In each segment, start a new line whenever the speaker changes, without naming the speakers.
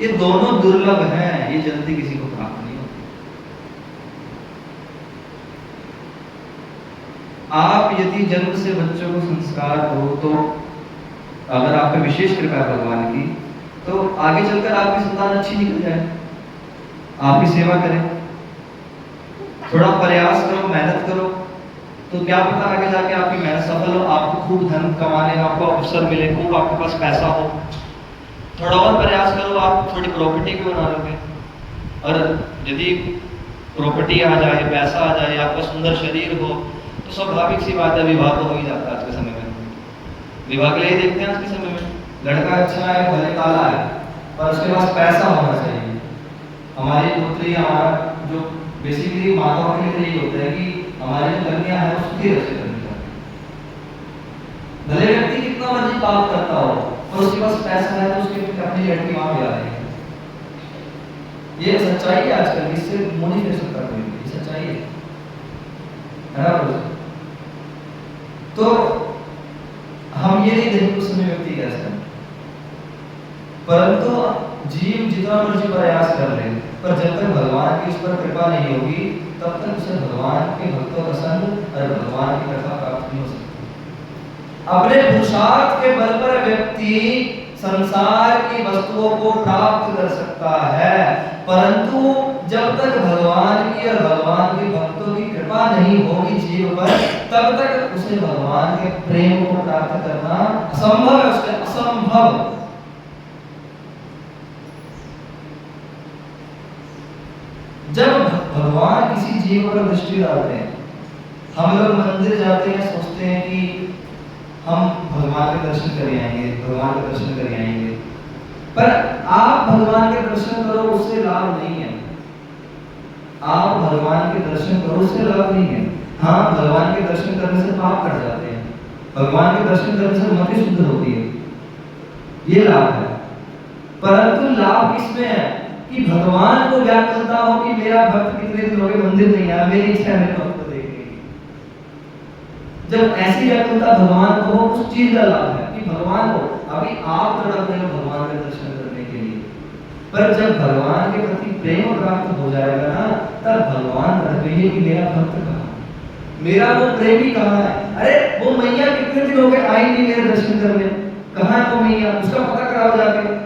ये दोनों दुर्लभ हैं, ये जल्दी किसी को प्राप्त नहीं होती। आप यदि जन्म से बच्चों को संस्कार दो, तो अगर आप पे विशेष कृपा है भगवान की, तो आगे चलकर आपकी संतान अच्छी निकल जाए, आपकी सेवा करे। थोड़ा प्रयास करो, मेहनत करो, तो क्या पता आगे जाके आपकी मेहनत सफल हो, आपको खूब धन कमाने का आपको अवसर मिले, खूब आपके पास पैसा हो। थोड़ा और प्रयास करो, आप थोड़ी प्रॉपर्टी भी बना लोगे। और यदि प्रॉपर्टी आ जाए, पैसा आ जाए, आपका सुंदर शरीर हो, तो स्वाभाविक सी बात है, विवाह तो हो ही जाता है आज के समय में। विवाह के लिए देखते हैं आज के समय में, लड़का अच्छा है, भले काला है, पर उसके पास पैसा होना चाहिए। हमारी पुत्री, हमारा जो बेसिकली माताओं के लिए यही होता है कि हमारी जो कन्या है वो सुखी रहे करनी चाहिए। भले व्यक्ति कितना मर्जी पाप करता हो, पर उसके पास पैसा है तो उसके अपनी लड़की वहां भी आ रही है। ये सच्चाई है आजकल, इससे मुंह नहीं फेर सकता कोई, ये सच्चाई है ना। तो हम ये नहीं देखें उस समय व्यक्ति कैसा है, परंतु जीव जितना मर्जी प्रयास कर ले, पर जब तक भगवान की उस पर कृपा नहीं होगी, तब तक उसे भगवान के भक्तों का संग और भगवान की कथा प्राप्त नहीं हो सकती। अपने पुरुषार्थ के बल पर व्यक्ति संसार की वस्तुओं को प्राप्त कर सकता है, परंतु जब तक भगवान की और भगवान के भक्तों की कृपा नहीं होगी जीव पर, तब तक उसे भगवान के प्रेम को प्राप्त करना असंभव है, उसके असंभव। जब भगवान किसी जीव पर दृष्टि डालते हैं, हम लोग मंदिर जाते हैं, सोचते हैं कि हम भगवान के दर्शन कर आएंगे, भगवान के दर्शन कर आएंगे, पर आप भगवान के दर्शन करो, उससे लाभ नहीं है। आप भगवान के दर्शन करो, उससे लाभ नहीं है। हाँ, भगवान के दर्शन करने से पाप कट जाते हैं, भगवान के दर्शन करने से मति शुद्ध होती है, ये लाभ है। परंतु लाभ किसमें है कि भगवान को व्याकुलता हो कि मेरा भक्त कितने दिन हो गए मंदिर नहीं आया, मेरी इच्छा है मेरे भक्त को देखने की। जब ऐसी व्याकुलता भगवान को हो, उस चीज का लाभ है कि भगवान को, अभी आप तड़प रहे हो भगवान के दर्शन करने के लिए, पर जब भगवान के प्रति प्रेम प्राप्त हो जाएगा ना, तब भगवान तड़पेंगे कि मेरा भक्त कहाँ है, मेरा वो प्रेमी कहाँ है। अरे वो मैया कितने दिन हो गए आई नहीं मेरे दर्शन करने, कहाँ है वो मैया, उसका पता कराओ जाके।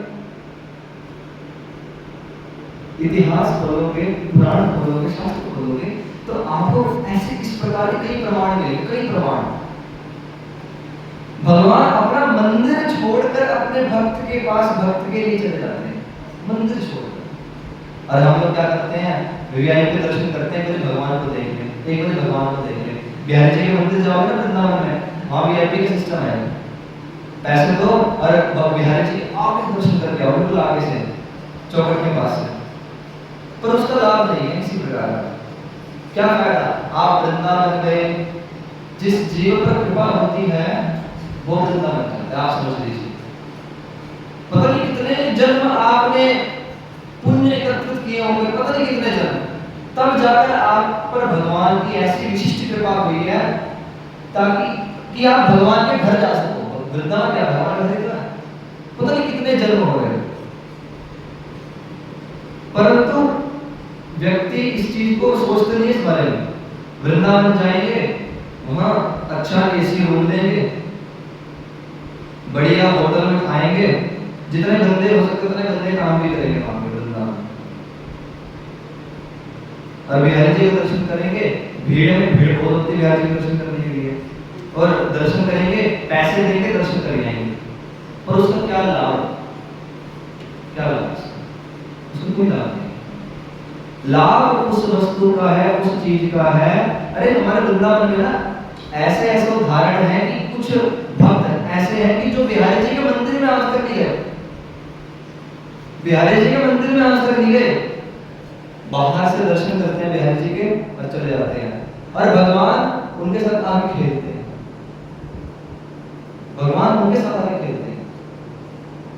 इतिहास खोलोगे, पुराण खोलोगे, शास्त्र खोलोगे, तो आपको ऐसे इस प्रकार के कई प्रमाण मिलेंगे, कई प्रमाण। भगवान अपना मंदिर छोड़कर अपने भक्त के पास भक्त के लिए चले जाते हैं, मंदिर छोड़कर। और हम लोग क्या करते हैं, वीआईपी के दर्शन करते हैं, पहले भगवान को देख लें, एक बार भगवान को देख लें। बिहारी जी के मंदिर जाओगे ना वृंदावन में, वहाँ वीआईपी का सिस्टम है, पैसे दो और बिहारी जी आगे दर्शन करके आओ, बिल्कुल आगे से, चौखट के पास से। पर उसका लाभ नहीं है इसी प्रकार का। क्या फायदा, आप वृंदावन गए, जिस जीव पर कृपा होती है वो वृंदावन जाता है, आप समझ लीजिए। पता नहीं कितने जन्म आपने पुण्य एकत्रित किए होंगे, पता नहीं कितने जन्म, तब जाकर आप पर भगवान की ऐसी विशिष्ट कृपा हुई है ताकि कि आप भगवान के घर जा सको। वृंदावन क्या भगवान घर है, पता नहीं कितने जन्म हो गए। परंतु व्यक्ति इस चीज को सोचते नहीं, इस बारे में वृंदावन जाएंगे, वहां अच्छा एसी रूम लेंगे, बढ़िया होटल में खाएंगे, जितने गंदे हो सकते उतने गंदे काम भी करेंगे वहां पे वृंदावन। और बिहारी जी का दर्शन करेंगे, भीड़ में भीड़ बहुत होती है बिहारी जी दर्शन करने के लिए, और दर्शन करेंगे, पैसे देंगे, दर्शन कर आएंगे। और उसका क्या लाभ, क्या लाभ, उसका कोई लाभ नहीं। लाभ उस वस्तु का है, उस चीज का है। अरे हमारे वृंदावन में ना ऐसे ऐसे उदाहरण है कि कुछ भक्त ऐसे हैं कि जो बिहारी जी के मंदिर में आज तक नहीं गए, बिहारी जी के मंदिर में आज तक नहीं गए, बाहर से दर्शन करते हैं बिहारी जी के और चले जाते हैं, और भगवान उनके साथ आके खेलते हैं, भगवान उनके साथ आके खेलते हैं।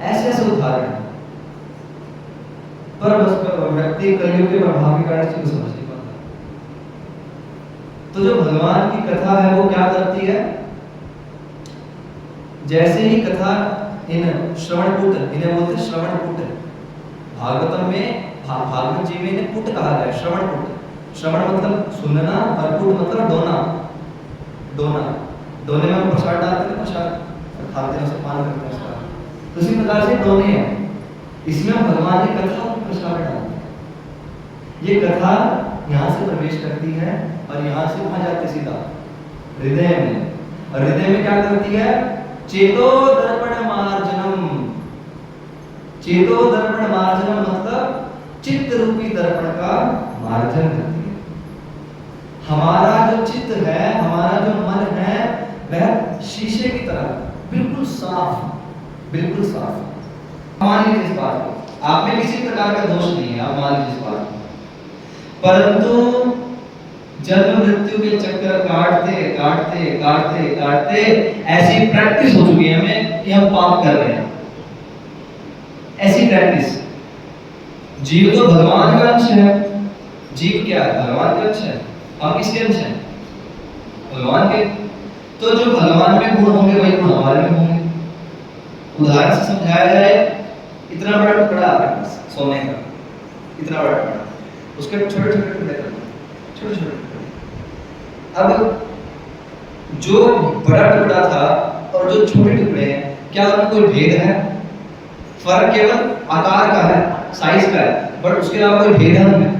ऐसे ऐसे उदाहरण हैं, पर बस व्यक्ति कलयुग के प्रभाव के कारण इसको समझ नहीं पाता। तो जो भगवान की कथा है वो क्या करती है, जैसे ही कथा इन श्रवणकूट, इन्हें बोलते श्रवणकूट, भागवतम में भागवत जी में इन्हें पुट कहा गया, श्रवण पुट। श्रवण मतलब सुनना और पुट मतलब दोना। दोना, दोने में हम प्रसाद डालते हैं, प्रसाद खाते हैं, उसे पान करते हैं उसका, तो इसी प्रकार से दोने हैं। इसमें हम भगवान की कथा और प्रसाद डालते हैं। ये कथा यहाँ से प्रवेश करती है और यहाँ से वहां जाती है सीधा हृदय में, और हृदय में क्या करती है? चेतो दर्पण मार्जनम। चेतो दर्पण मार्जनम मतलब चित्त रूपी दर्पण का मार्जन करती है। हमारा जो चित्त है, हमारा जो मन है, वह शीशे की तरह बिल्कुल साफ, बिल्कुल साफ। मान लीजिए इस बात को, आप में किसी प्रकार का दोष नहीं है, आप मान लीजिए इस बात को, परंतु जन्म मृत्यु के चक्कर काटते काटते काटते काटते ऐसी प्रैक्टिस हो चुकी है हमें कि हम पाप कर रहे हैं। ऐसी प्रैक्टिस। जीव तो भगवान का अंश है। जीव क्या है? भगवान का अंश है। हम किसके अंश हैं? भगवान के। तो जो भगवान में गुण होंगे वही गुण हमारे में होंगे। उदाहरण से समझाया जाए, इतना बड़ा टुकड़ा आपके पास सोने का, इतना बड़ा टुकड़ा, उसके छोटे छोटे टुकड़े कर दो, छोटे छोटे टुकड़े। अब जो बड़ा टुकड़ा था और जो छोटे टुकड़े हैं, क्या उनमें कोई भेद है? फर्क केवल आकार का है, साइज का है, बट उसके अलावा कोई भेद है उनमें?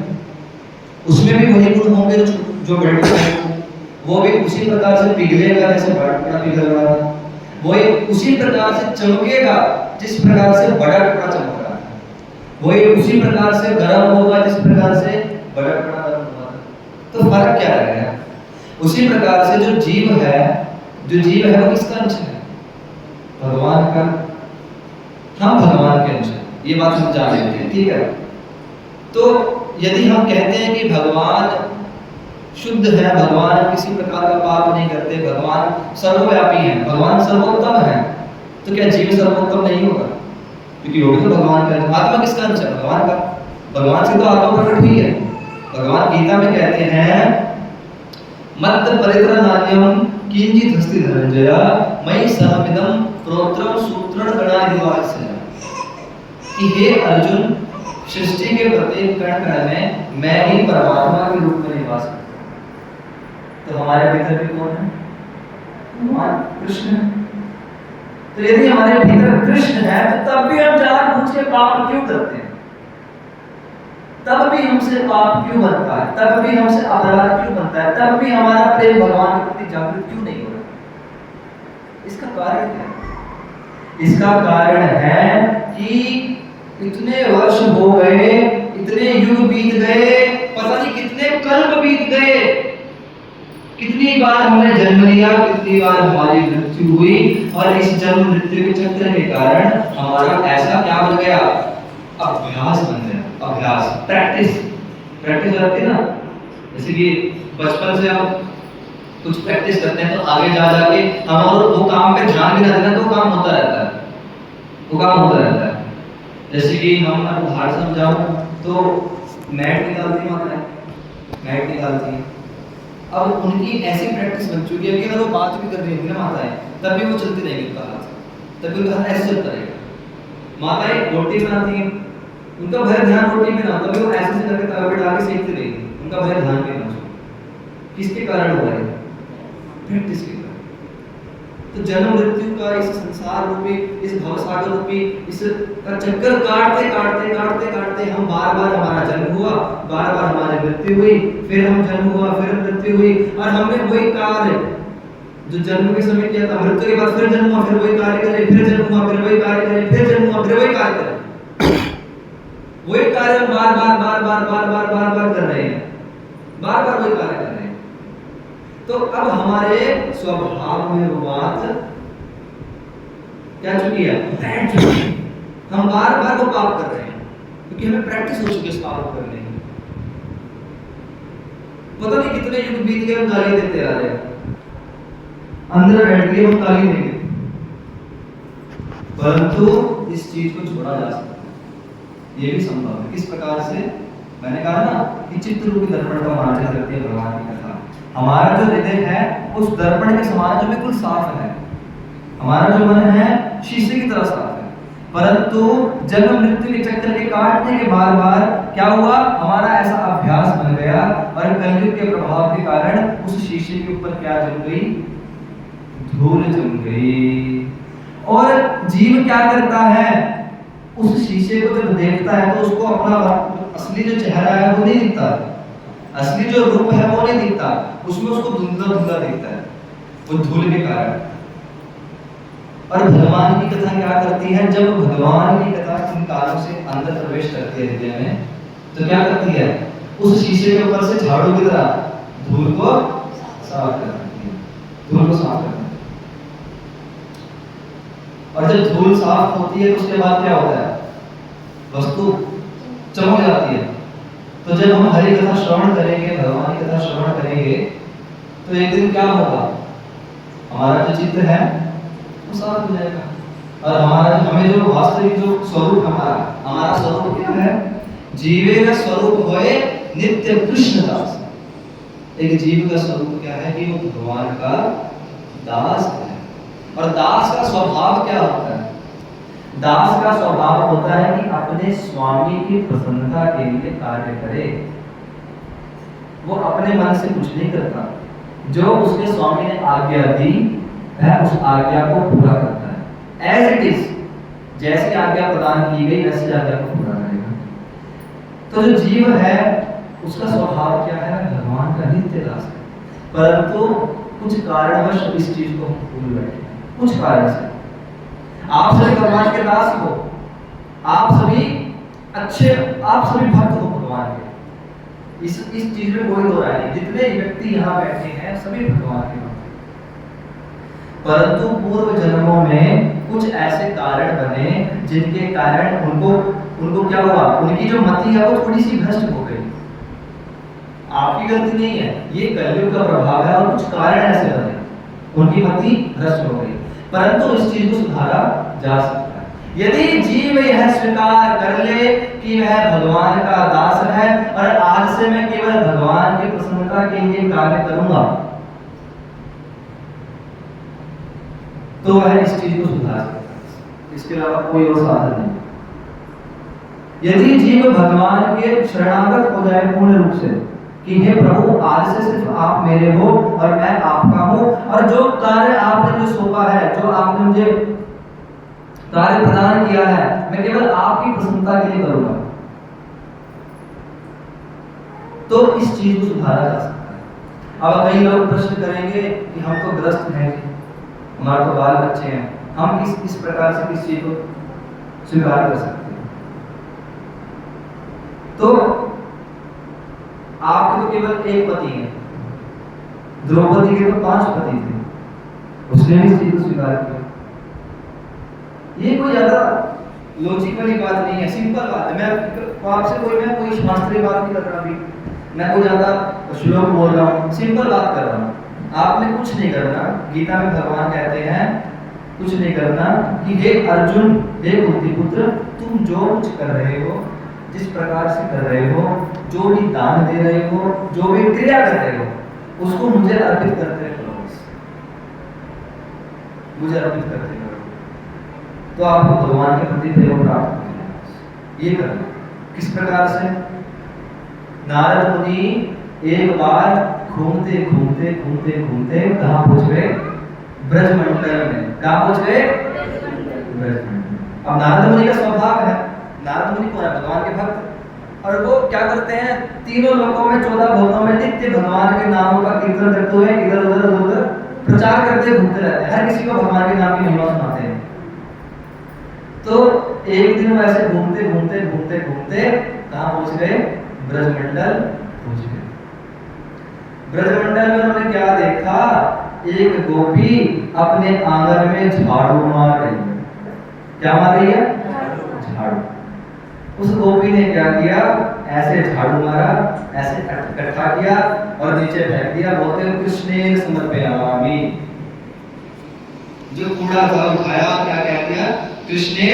उसमें भी वही गुण होंगे जो बड़े टुकड़े हैं। वो भी उसी प्रकार से पिघलेगा जैसे बड़ा टुकड़ा पिघल रहा है, वो उसी प्रकार से चमकेगा जिस प्रकार से बड़ा टुकड़ा चमक रहा है, वही उसी प्रकार से गर्म होगा जिस प्रकार से बड़ा टुकड़ा गर्म होगा। तो फर्क क्या रह गया? उसी प्रकार से जो जीव है, जो जीव है वो किसका अंश है? भगवान का। हम भगवान के अंश हैं, ये बात हम जान लेते हैं, ठीक है। तो यदि हम कहते हैं कि भगवान शुद्ध है, भगवान किसी प्रकार का पाप नहीं करते, भगवान सर्वव्यापी है, भगवान सर्वोत्तम है, तो क्या जीव सर्वोत्तम नहीं होगा? क्योंकि वो भी तो भगवान का। आत्मा किसका अंश है? भगवान का। भगवान से तो आत्मा प्रकट हुई है। भगवान गीता में कहते हैं, मत परित्रणान्यम किंचित हस्ति धनंजय मयि सहमिदं प्रोत्रम सूत्रं गणाधिवास्य, कि हे अर्जुन, सृष्टि के प्रत्येक कण कण में मैं ही परमात्मा के रूप में निवास करता हूं। तो हमारे भीतर भी कौन है? भगवान कृष्ण है। तो यदि हमारे भीतर कृष्ण है तो तब भी हम जानबूझ के पाप क्यों करते हैं? तब भी हमसे पाप क्यों बनता है? तब भी हमसे अपराध क्यों बनता है? तब भी हमारा प्रेम भगवान के प्रति जागृत क्यों नहीं हो रहा? इसका कारण क्या है? इसका कारण है कि इतने वर्ष हो गए, इतने युग बीत गए, पता नहीं कितने कल्प बीत गए, कितनी बार हमने जन्म लिया, कितनी बार हमारी मृत्यु हुई, और इस जन्म मृत्यु के चक्र के कारण हमारा ऐसा क्या बन गया? अभ्यास बन गया। अभ्यास, प्रैक्टिस। प्रैक्टिस हो जाती है ना, जैसे कि बचपन से हम कुछ प्रैक्टिस करते हैं तो आगे जा जाके हम और वो काम पे ध्यान भी ना देना तो काम होता रहता है, वो काम होता रहता है। जैसे कि हम उदाहरण से समझाऊं तो मैट निकालती माता है, मैट निकालती है। अब उनकी ऐसी प्रैक्टिस बन चुकी है कि अगर वो बात भी कर रही होंगी ना माताएं, तब भी वो चलती रहेगी उनका हाथ, तब भी उनका हाथ ऐसे चलता रहेगा। माताएं रोटी बनाती हैं, उनका भय ध्यान रोटी में ना, तभी वो ऐसे करके तवे पे डाल के सेकती रहेगी, उनका भय ध्यान में ना। किसके कारण हुआ है? प्रैक्टिस के कारण। तो जन्म मृत्यु का इस संसार रूपी, इस भवसागर रूपी इस का चक्कर काटते काटते काटते काटते हम बार बार, हमारा जन्म हुआ, बार बार हमारी मृत्यु हुई, फिर हम जन्म हुआ, फिर मृत्यु हुई, और हमने वही कार्य जो जन्म के समय किया था, मृत्यु के बाद फिर जन्म हुआ, फिर वही कार्य करे, फिर जन्म हुआ, फिर वही कार्य करे, फिर जन्म हुआ, फिर वही कार्य करे। वही कार्य बार बार बार बार बार बार बार बार कर रहे हैं, बार बार वही कार्य कर रहे हैं। तो अब हमारे स्वभाव में वो बात क्या चुकी है? बैठ चुकी है। हम बार बार वो पाप कर रहे हैं क्योंकि हमें प्रैक्टिस हो चुकी है इस पाप को करने की। पता नहीं कितने युग बीत गए, हम गाली देते आ रहे हैं, अंदर बैठ के हम गाली देंगे, परंतु इस चीज को छोड़ा जा सकता है, ये भी संभव है। किस प्रकार से? मैंने कहा ना कि चित्र रूपी दर्पण का मार्जन करती है भगवान की कथा। हमारा जो हृदय है उस दर्पण के समान जो बिल्कुल साफ है, हमारा जो मन है शीशे की तरह साफ है, परंतु जन्म मृत्यु के चक्कर के काटने के बार बार क्या हुआ, हमारा ऐसा अभ्यास बन गया और कलयुग के प्रभाव के कारण उस शीशे के ऊपर क्या जम गई, धूल जम गई। और जीव क्या करता है, उस शीशे को जब देखता है तो उसको अपना असली जो चेहरा है वो नहीं दिखता, असली जो रूप है वो नहीं दिखता, उसमें उसको धुंधला धुंधला दिखता है वो धूल के कारण। और भगवान की कथा क्या करती है, जब भगवान की कथा इन कालों से अंदर प्रवेश करती है हृदय में, तो क्या करती है, उस शीशे के ऊपर से झाड़ू की तरह धूल को साफ कर देती है, धूल को साफ कर देती है। और जब धूल साफ होती है तो उसके बाद क्या होता है, वस्तु चमक जाती है। तो जब हम हरि कथा श्रवण करेंगे, भगवान की कथा श्रवण करेंगे, तो एक दिन क्या होगा, हमारा जो चित्र है वो साफ हो जाएगा और हमारा हमें जो वास्तविक जो स्वरूप हमारा स्वरूप क्या है, जीवे का स्वरूप होए नित्य कृष्ण दास। एक जीव का स्वरूप क्या है कि वो भगवान का दास है। और दास का स्वभाव क्या होता है, दास का स्वभाव होता है कि अपने स्वामी की प्रसन्नता के लिए कार्य करे। वो अपने मन से कुछ नहीं करता, जो उसके स्वामी ने आज्ञा दी है उस आज्ञा को पूरा करता है। एज इट इज, जैसी आज्ञा प्रदान की गई वैसी आज्ञा को पूरा करेगा। तो जो जीव है उसका स्वभाव क्या है, भगवान का नित्य दास है। परंतु कुछ कारणवश इस चीज को हम भूल बैठे हैं, कुछ कारण से। आप सभी भगवान के दास हो, आप सभी अच्छे, आप सभी भक्त हो भगवान के, इस चीज में कोई दो राय नहीं। जितने व्यक्ति यहाँ बैठे हैं सभी भगवान के भक्त, परंतु पूर्व जन्मों में कुछ ऐसे कारण बने जिनके कारण उनको क्या हुआ, उनकी जो मति है वो थोड़ी सी भ्रष्ट हो गई। आपकी गलती नहीं है, ये कलयुग का प्रभाव है और कुछ कारण ऐसे बने उनकी मति भ्रष्ट हो गई, परंतु इस चीज को सुधारा जा सकता है यदि जीव यह स्वीकार कर ले कि वह भगवान का दास है और आज से मैं केवल भगवान की प्रसन्नता के लिए कार्य करूंगा, तो वह इस चीज को सुधार सकता है। इसके अलावा कोई और साधन नहीं। यदि जीव भगवान के शरणागत हो जाए पूर्ण रूप से कि हे प्रभु आज से सिर्फ आप मेरे हो और मैं आपका हूं, और जो कार्य आपने जो सौंपा है, जो आपने मुझे कार्य प्रदान किया है, मैं केवल आपकी प्रसन्नता के लिए करूंगा, तो इस चीज को सुधारा जा सकता है। अब कई लोग प्रश्न करेंगे कि हम तो ग्रस्त हैं, हमारे तो बाल बच्चे हैं, हम किस प्रकार से किस चीज को स्वीकार कर सकते हैं। तो आपके तो केवल एक पति है, द्रौपदी के तो 5 पति थे, उसने भी इस चीज को स्वीकार किया। ये कोई ज्यादा लॉजिक वाली बात नहीं है, सिंपल बात है। मैं आपसे कोई शास्त्रीय बात नहीं कर रहा, अभी मैं कोई ज्यादा श्लोक बोल रहा हूँ, सिंपल बात कर रहा हूँ। आपने कुछ नहीं करना, गीता में भगवान कहते हैं कुछ नहीं करना कि हे अर्जुन, हे कुंतीपुत्र, तुम जो कुछ कर रहे हो, जिस प्रकार से कर रहे हो, जो भी दान दे रहे हो, जो भी क्रिया कर रहे हो, उसको मुझे अर्पित करते रहो, मुझे अर्पित करते रहो, तो आपको भगवान के प्रति प्रेम प्राप्त हो जाएगा। ये करना किस प्रकार से, नारद मुनि एक बार घूमते घूमते घूमते घूमते कहाँ पहुंच गए, ब्रजमंडल में। कहाँ पहुंच गए, ब्रजमंडल। अब नारद मुनि का स्वभाव है, नारद मुनि कौन है, भगवान के भक्त, और वो क्या करते हैं, तीनों लोकों में 14 भुवनों में नित्य भगवान के नामों का कीर्तन करते हुए इधर उधर प्रचार करते घूमते रहते हैं, हर किसी को भगवान के नाम की महिमा सुनाते हैं। तो एक दिन वैसे घूमते घूमते घूमते घूमते कहाँ पहुंच गए, ब्रजमंडल पहुंच गए। ब्रजमंडल में उन्होंने क्या देखा, एक गोपी अपने आंगन में झाड़ू मार रही है। क्या मार रही है, झाड़ू। उस गोपी ने क्या किया, ऐसे झाड़ू मारा, ऐसे इकट्ठा किया और नीचे फेंक दिया, बोलते हैं कृष्णे समर्पयामि। जो कूड़ा था उठाया, क्या कह दिया, कृष्णे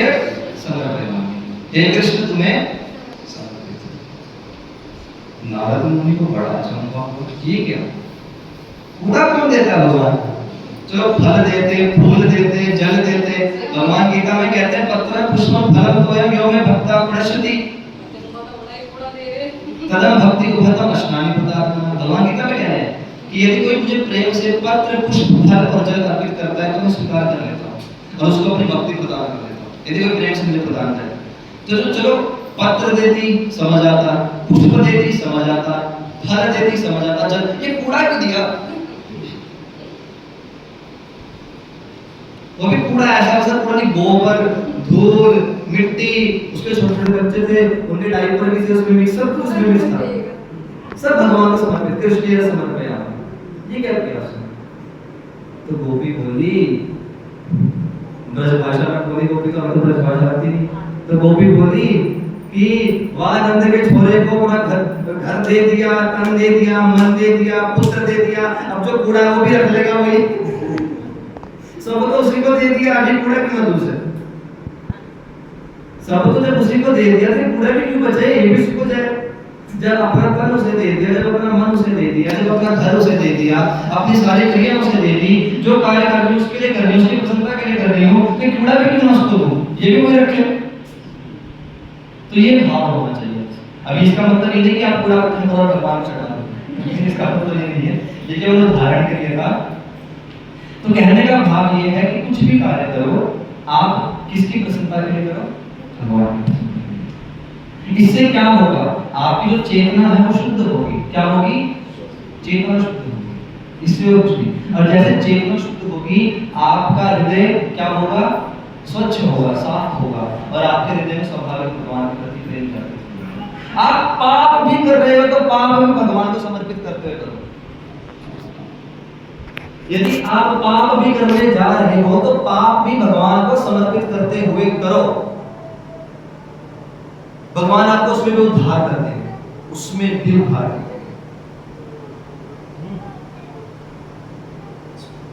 समर्पयामि, हे कृष्ण तुम्हें समर्पित। नारद मुनि को बड़ा चौंका, ये क्या, कूड़ा कौन देता है भगवान, चलो फल देते, फूल देते, जल देते। भगवान गीता में कहते हैं पत्र पुष्पम फलम तोयम यो में भक्ता प्रणश्यति तदा भक्ति उभयतम अश्नानि पदार्थाः। भगवान गीता में कह रहे हैं कि यदि कोई मुझे प्रेम से पत्र पुष्प फल और जल अर्पित करता है तो मैं स्वीकार कर लेता हूँ और उसको अपनी भक्ति प्रदान कर देता हूँ, यदि कोई प्रेम से मुझे प्रदान करे। तो जो चलो पत्र देती समझ आता, पुष्प देती समझ आता, फल देती समझ आता, जल ये कूड़ा क्यों दिया? वो भी कूड़ा ऐसा वैसा कूड़ा नहीं, गोबर, धूल, मिट्टी, उसके छोटे छोटे बच्चे थे, उनके डायपर भी थे उसमें मिक्स, सब कुछ उसमें मिक्स था, सब भगवान को समर्पित, कृष्ण जी समर्पित है। ये क्या किया उसने? तो गोपी बोली, ब्रजभाषा में बोली, गोपी तो हमें तो ब्रजभाषा आती नहीं, तो गोपी बोली कि वाह नंद के छोरे को पूरा घर दे दिया, तन दे दिया, मन दे दिया, पुत्र दे दिया, अब जो कूड़ा है वो भी रख लेगा वही, सब तो उसी को दे दिया, अभी कूड़ा क्यों दूसरे? सब तो जब उसी को दे दिया तो कूड़ा भी क्यों बचे? ये भी उसी को जाए। जब अपना तन उसे दे दिया, जब अपना मन उसे दे दिया, जब अपना घर उसे दे दिया, अपनी सारी क्रिया उसे दे दी, जो कार्य कर रही हूँ उसके लिए कर रही हूँ, उसकी प्रसन्नता के लिए कर रही हूँ, तो कूड़ा भी क्यों ना उसको दूं? ये भी कोई रखे। तो ये भाव होना चाहिए। अभी इसका मतलब ये नहीं कि आप कूड़ा उठा और भगवान चढ़ा दो, इसका मतलब ये नहीं है, ये केवल उदाहरण के लिए था। तो कहने का भाव ये है कि कुछ भी कार्य करो आप किसकी प्रसन्नता के लिए करो? भगवान। इससे क्या होगा? आपकी जो चेतना है वो शुद्ध होगी। क्या होगी? चेतना शुद्ध होगी, इससे और कुछ नहीं। और जैसे चेतना शुद्ध होगी आपका हृदय क्या होगा? स्वच्छ होगा, साफ होगा, और आपके हृदय में स्वाभाविक भगवान के प्रति प्रेम जागृत। आप पाप भी कर रहे हो तो पाप भी भगवान को समर्पित करते हुए करो। यदि आप पाप भी करने जा रहे हो तो पाप भी भगवान को समर्पित करते हुए करो। भगवान आपको उसमें भी उद्धार कर देंगे, उसमें भी उद्धार करेंगे।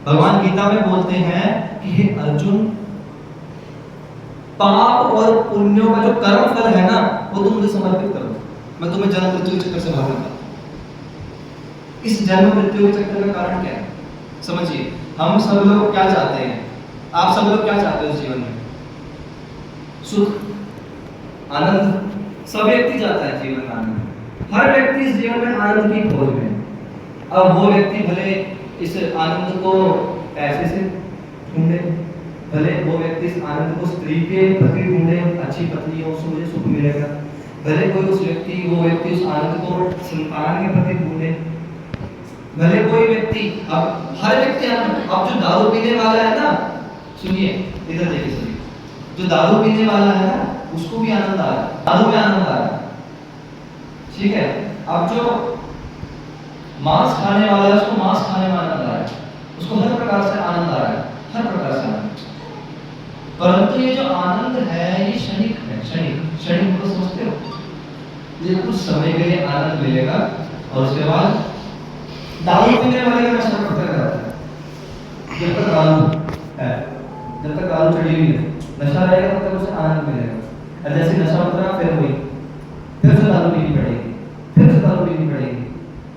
भगवान गीता में बोलते हैं कि हे अर्जुन, पाप और पुण्यों का जो कर्म फल है ना वो तुम मुझे समर्पित करो, मैं तुम्हें जन्म मृत्यु के चक्कर से बाहर निकालूं। इस जन्म मृत्यु के चक्कर का कारण क्या है? समझिए, हम सब लोग क्या चाहते हैं? आप सब लोग क्या चाहते हो इस जीवन में? सुख, आनंद। सब व्यक्ति चाहता है जीवन में आनंद। हर व्यक्ति इस जीवन में आनंद की खोज में। अब वो व्यक्ति भले इस आनंद को पैसे से ढूंढे, भले वो व्यक्ति इस आनंद को स्त्री के प्रति ढूंढे, अच्छी पत्नी हो उससे मुझे सुख मिलेगा, भले कोई वो व्यक्ति उस आनंद को संतान के प्रति ढूंढे, भले कोई व्यक्ति, अब हर व्यक्ति, अब जो दारू पीने वाला है ना, सुनिए इधर देखिए, सुनिए, जो दारू पीने वाला है ना उसको भी आनंद आ रहा है, दारू में आनंद आ रहा है, ठीक है। अब जो मांस खाने वाला है उसको मांस खाने में आनंद आ रहा है, उसको हर प्रकार से आनंद आ रहा है, हर प्रकार से आनंद। परंतु ये जो आनंद है ये क्षणिक है, क्षणिक को समझते हो? ये कुछ समय के लिए आनंद मिलेगा और उसके बाद दारू पीने वाले का नशा बढ़ता रहता है। जब तक दारू है, जब तक दारू चढ़ी हुई है, नशा रहेगा तब तक उसे आनंद मिलेगा। और जैसे नशा उतरा फिर वही, फिर से दारू पीनी पड़ेगी, फिर से दारू पीनी पड़ेगी।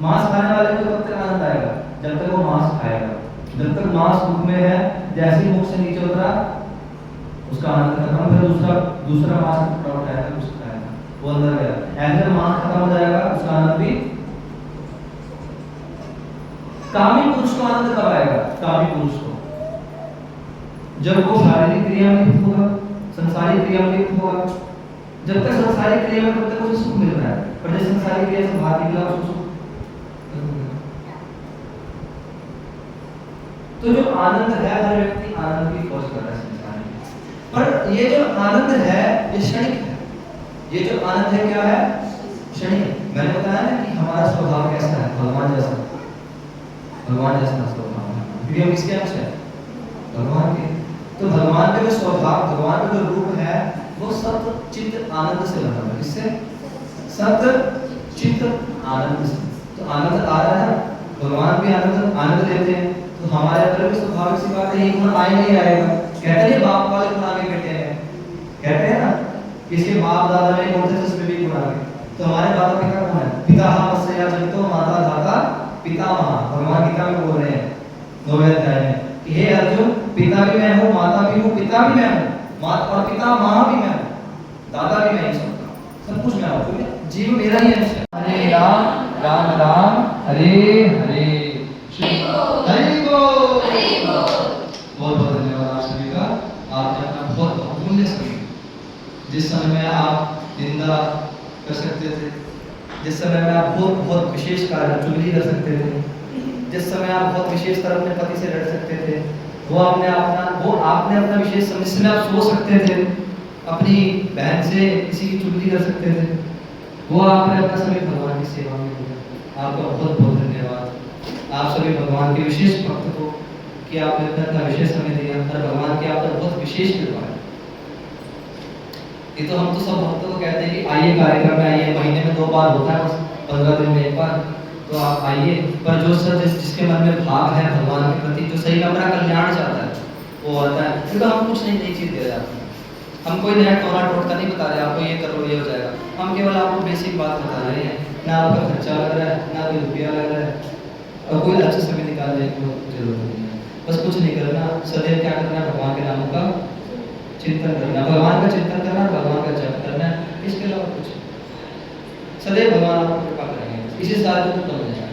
मांस खाने वाले को तब तक आनंद आएगा जब तक वो मांस खाएगा, जब तक मांस मुख में है, जैसे ही मुख से नीचे उतरा उसका आनंद खत्म, फिर दूसरा मांस टुकड़ा उठाएगा, उसको खाएगा, वो अंदर गया। ऐसे मांस खत्म हो जाएगा, उसका आनंद भी। कामी पुरुष को आनंद कब आएगा? कामी पुरुष को जब वो शारीरिक क्रिया में लिप्त होगा, संसारिक क्रिया में लिप्त होगा। जब तक संसारिक क्रिया में तब तक उसे सुख मिल रहा है, पर जब संसारिक क्रिया से बाहर निकला उसको सुख। तो जो आनंद है हर व्यक्ति आनंद की खोज कर रहा है संसार में, पर ये जो आनंद है ये क्षणिक है। ये जो आनंद है क्या है? क्षणिक। मैंने बताया ना कि हमारा स्वभाव कैसा है? भगवान जैसा, भगवान जैसा स्वभाव है, क्योंकि हम किसके अंश हैं? भगवान के। तो भगवान का जो स्वभाव, भगवान का जो रूप है वो सत चित्त आनंद से बना हुआ है। किससे? सत चित्त आनंद से। तो आनंद आ रहा है, भगवान भी आनंद लेते हैं, तो हमारे अंदर भी स्वाभाविक सी बात है ये गुण आए नहीं आएगा। कहते हैं बाप वाले गुण आगे बेटे हैं, कहते हैं ना किसके बाप दादा में कौन से जिसमें भी गुण आ गए। तो हमारे दादा पिता कौन है? पिता मत्स्य जंतो माता धाता पितामह, भगवान गीता में बोल रहे हैं 9वें अध्याय में हे अर्जुन, पिता भी मैं हूँ, माता भी हूँ, पिता भी मैं हूँ, माता और पिता माँ भी मैं हूँ, दादा भी मैं ही सब कुछ मैं हूँ, क्योंकि जीव मेरा ही अंश है। हरे राम राम राम हरे हरे, हरि बोल। बहुत बहुत धन्यवाद आप सभी का। आपने अपना बहुत बहुमूल्य समय, जिस समय में आप निंदा कर सकते थे, जिस समय में आप बहुत बहुत विशेष कार्य चुगली कर सकते थे, जिस समय आप बहुत विशेष तरह अपने पति से लड़ सकते थे, वो आपने अपना विशेष समय, जिसमें आप सो सकते थे, अपनी बहन से किसी की चुगली कर सकते थे, वो आपने अपना समय भगवान की सेवा में दिया। आपका बहुत बहुत धन्यवाद। आप सभी भगवान के विशेष भक्त को कि आपने अपना विशेष समय दिया, और भगवान की आप पर बहुत विशेष कृपा है। ये तो हम तो सब भक्तों को कहते हैं कि आइए कार्यक्रम में आइए, महीने में 2 बार होता है, बस 15 दिन में 1 बार, तो आप आइए। पर जो सर जिसके मन में भाव है भगवान के प्रति, जो सही में अपना कल्याण चाहता है, वो आता है। क्योंकि हम कुछ नई चीज़ दे रहे हैं, हम कोई नया टोना टोटका नहीं बता रहे आपको, ये करो ये हो जाएगा। हम केवल आपको बेसिक बात बता रहे हैं, ना आपका खर्चा लग रहा है, ना कोई रुपया लग रहा है, और कोई अच्छा समय निकालने की जरूरत नहीं है। बस कुछ नहीं करना, सदैव क्या करना है, भगवान के नामों का चिंतन करना, भगवान का चिंतन करना, भगवान का जप करना, इसके अलावा कुछ सदैव भगवान आपको कृपा करेंगे। इसी साल को खत्म हो जाएगा,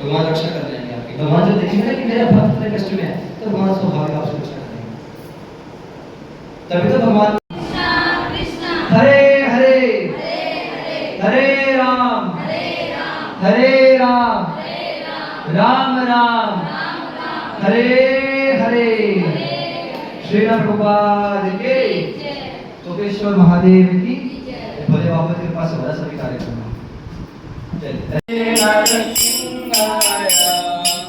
भगवान रक्षा कर देंगे आपकी। भगवान जब देखेंगे कि मेरा भक्त इतने कष्ट में है, तो भगवान स्वभाव आपसे रक्षा करेंगे। तभी तो भगवान हरे हरे हरे राम हरे राम राम राम हरे हरे। श्री प्रभुपाद के, टोकेश्वर महादेव की, भोले बाबा की कृपा से हमारा सभी कार्यक्रम है।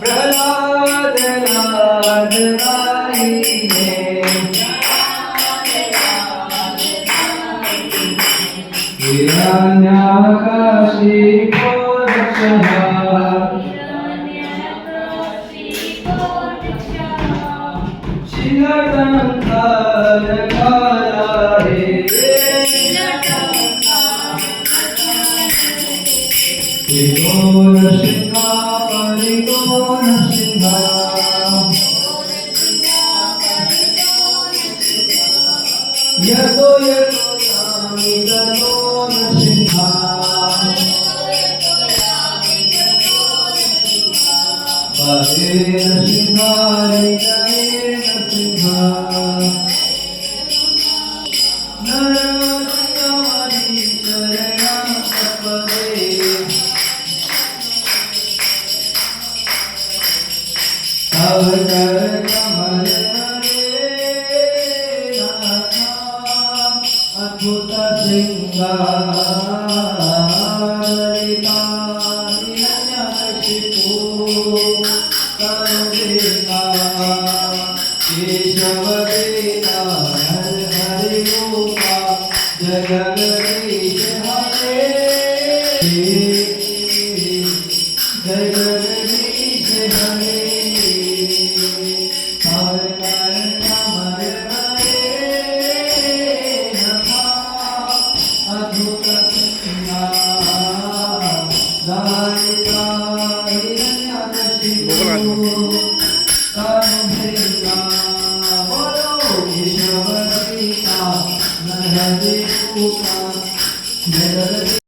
प्रहलाद लाड लाई हिरण्याकाशी को दक्षिणा, शिलटंकार काला रे, त्रिकोण सिंहा परिकोण सिंहा, यतो यतो यामि ततो नृसिंहा, परे नृसिंहा निकरे नृसिंहा, नरसिंहादि चरणं तपदे, अवतार कमल अद्भुत सिंगारिता हिरण्यकशिपु करुणा केशव देवा हर हरि रूपा जगदीश